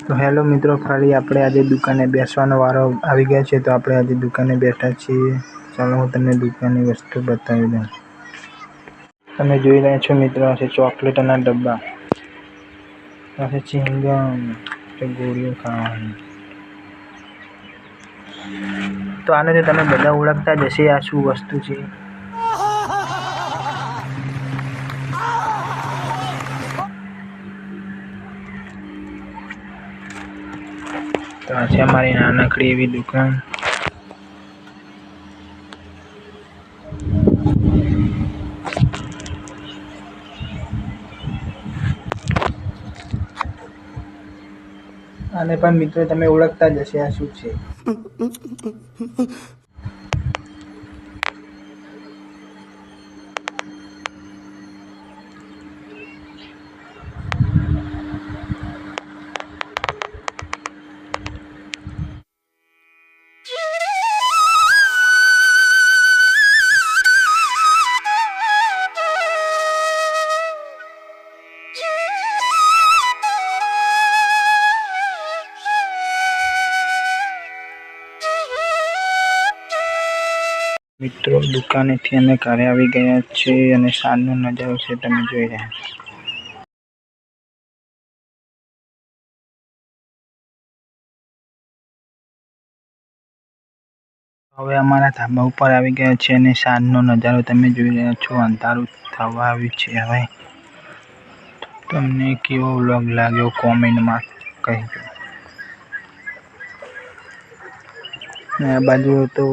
તો હેલો મિત્રો, ફરી આપણે આજે દુકાને બેસવાનો વારો આવી ગયા છે. તો આપણે આજે દુકાને બેઠા છીએ. ચાલો હું તમને દુકાનની વસ્તુ બતાવી દઉં. તમે જોઈ રહ્યા છો મિત્રો, આ છે ચોકલેટના ડબ્બા, આ છે ચિંગમ, ગોળીઓ ખાવાની. તો આને તમે બધા ઓળખતા જ હશે, આ શું વસ્તુ છે. તો આ છે અમારી નાનકડી એવી દુકાન. આને પણ મિત્રો તમે ઓળખતા જ હશે, આ શું છે. મિત્રો દુકાનેથી અમે ઘરે આવી ગયા છે અને સાંજનો નજારો છે, તમે જોઈ રહ્યા છો. હવે અમારા ધાબા ઉપર આવી ગયા છે અને સાંજનો નજારો તમે જોઈ રહ્યા છો. અંધારું થવા આવ્યું છે. હવે તમને કેવો વ્લોગ લાગ્યો કોમેન્ટમાં કહેજો. આ બાજુ તો